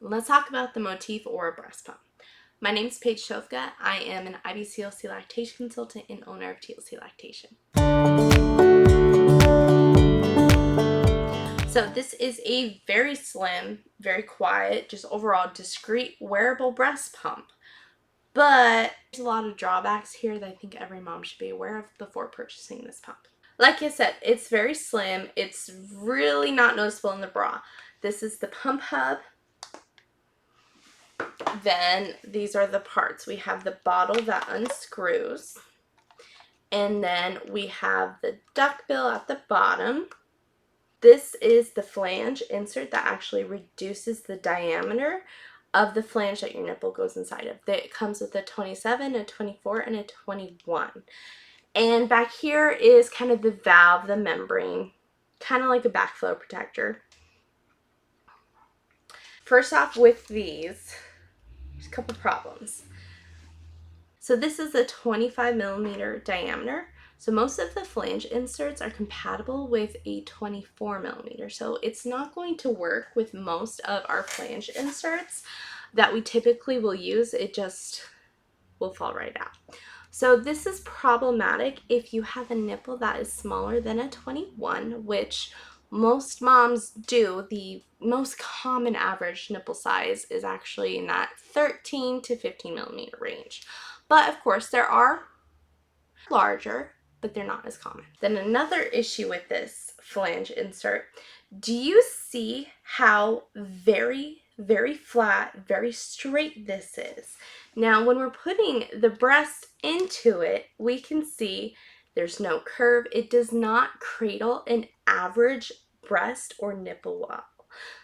Let's talk about the Motif Aura breast pump. My name is Paige Shofka. I am an IBCLC lactation consultant and owner of TLC Lactation. So this is a very slim, very quiet, just overall discreet wearable breast pump. But there's a lot of drawbacks here that I think every mom should be aware of before purchasing this pump. Like I said, it's very slim. It's really not noticeable in the bra. This is the pump hub. Then these are the parts. We have the bottle that unscrews. And then we have the duckbill at the bottom. This is the flange insert that actually reduces the diameter of the flange that your nipple goes inside of. It comes with a 27, a 24, and a 21. And back here is kind of the valve, the membrane, kind of like a backflow protector. First off with these, there's a couple problems. So this is a 25 millimeter diameter. So most of the flange inserts are compatible with a 24 millimeter. So it's not going to work with most of our flange inserts that we typically will use. It just will fall right out. So this is problematic if you have a nipple that is smaller than a 21, which most moms do. The most common average nipple size is actually in that 13 to 15 millimeter range. But of course there are larger, but they're not as common. Then another issue with this flange insert, do you see how very flat, very straight this is? Now when we're putting the breast into it, we can see there's no curve. It does not cradle an average breast or nipple well.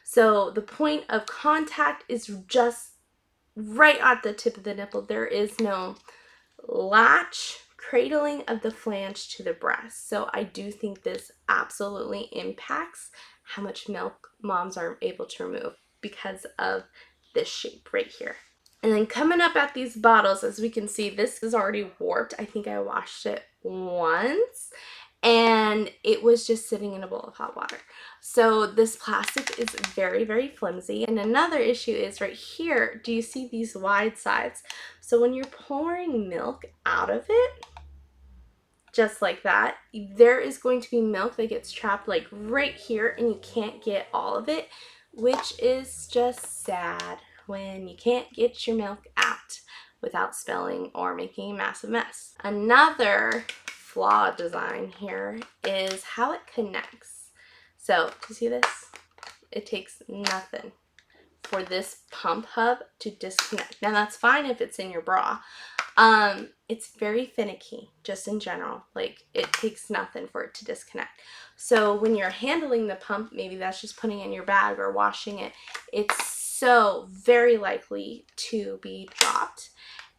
So the point of contact is just right at the tip of the nipple. There is no latch cradling of the flange to the breast. So I do think this absolutely impacts how much milk moms are able to remove because of this shape right here. And then coming up at these bottles, as we can see, this is already warped. I think I washed it once and it was just sitting in a bowl of hot water. So this plastic is very flimsy. And another issue is right here, do you see these wide sides? So when you're pouring milk out of it, just like that, there is going to be milk that gets trapped like right here and you can't get all of it, which is just sad when you can't get your milk out without spilling or making a massive mess. Another flaw design here is how it connects. So, do you see this? It takes nothing for this pump hub to disconnect. Now that's fine if it's in your bra. It's very finicky just in general. Like it takes nothing for it to disconnect. So when you're handling the pump, maybe that's just putting it in your bag or washing it, it's so very likely to be dropped.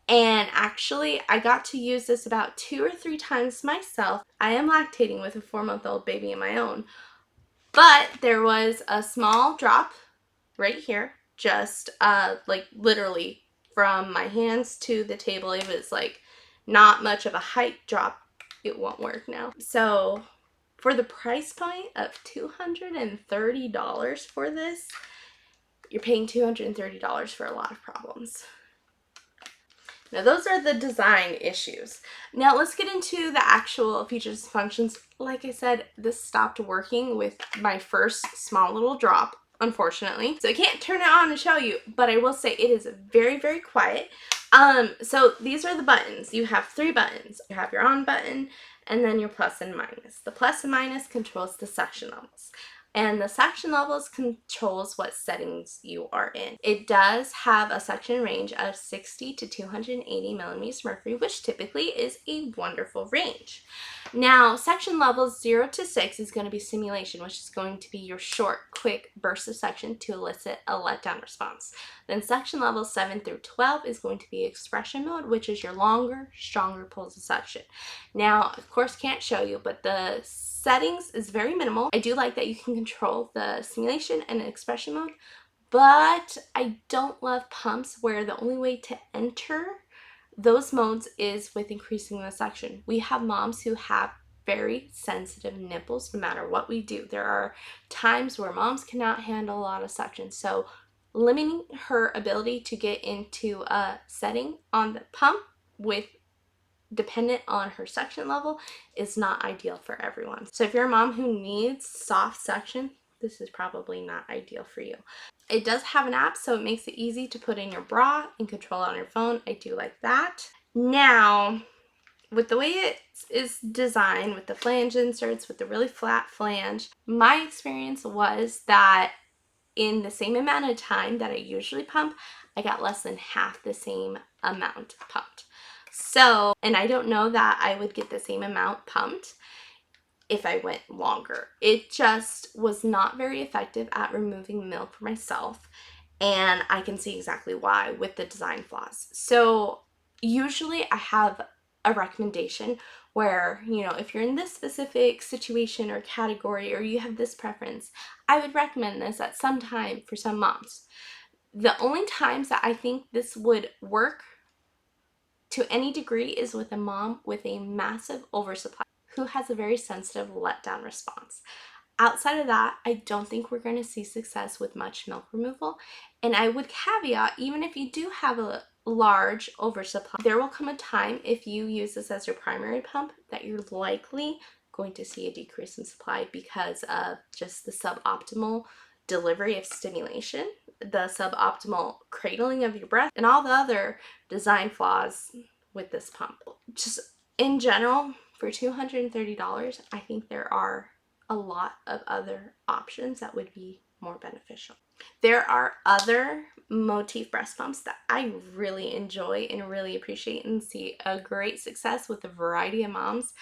And actually, I got to use this about 2 or 3 times myself. I am lactating with a 4-month-old baby of my own, but there was a small drop right here, just like literally from my hands to the table. It was like not much of a height drop. It won't work now. So for the price point of $230 for this, you're paying $230 for a lot of problems. Now those are the design issues. Now let's get into the actual features and functions. Like I said, this stopped working with my first small little drop, unfortunately. So I can't turn it on and show you, but I will say it is very quiet. So these are the buttons. You have 3 buttons. You have your on button and then your plus and minus. The plus and minus controls the suction levels. And the suction levels controls what settings you are in. It does have a suction range of 60 to 280 millimeters mercury, which typically is a wonderful range. Now, suction levels 0 to 6 is going to be simulation, which is going to be your short, quick burst of suction to elicit a letdown response. Then suction levels 7 through 12 is going to be expression mode, which is your longer, stronger pulls of suction. Now, of course, can't show you, but the settings is very minimal. I do like that you can control the simulation and expression mode, but I don't love pumps where the only way to enter those modes is with increasing the suction. We have moms who have very sensitive nipples no matter what we do. There are times where moms cannot handle a lot of suction, so limiting her ability to get into a setting on the pump with dependent on her suction level is not ideal for everyone. So if you're a mom who needs soft suction, this is probably not ideal for you. It does have an app, so it makes it easy to put in your bra and control on your phone. I do like that. Now, with the way it is designed, with the flange inserts, with the really flat flange, my experience was that in the same amount of time that I usually pump, I got less than half the same amount pumped. So, and I don't know that I would get the same amount pumped if I went longer. It just was not very effective at removing milk for myself, and I can see exactly why with the design flaws. So usually I have a recommendation where, you know, if you're in this specific situation or category, or you have this preference, I would recommend this at some time for some moms. The only times that I think this would work to any degree is with a mom with a massive oversupply who has a very sensitive letdown response. Outside of that, I don't think we're going to see success with much milk removal. And I would caveat, even if you do have a large oversupply, there will come a time if you use this as your primary pump that you're likely going to see a decrease in supply because of just the suboptimal delivery of stimulation, the suboptimal cradling of your breast, and all the other design flaws with this pump. Just in general, for $230, I think there are a lot of other options that would be more beneficial. There are other Motif breast pumps that I really enjoy and really appreciate and see a great success with a variety of moms,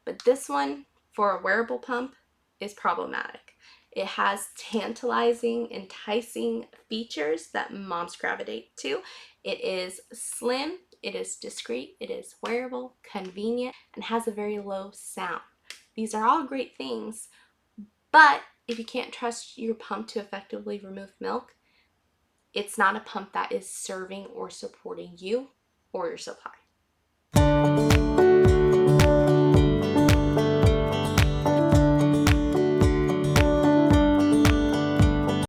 but this one for a wearable pump is problematic. It has tantalizing, enticing features that moms gravitate to. It is slim, it is discreet, it is wearable, convenient, and has a very low sound. These are all great things, but if you can't trust your pump to effectively remove milk, it's not a pump that is serving or supporting you or your supply.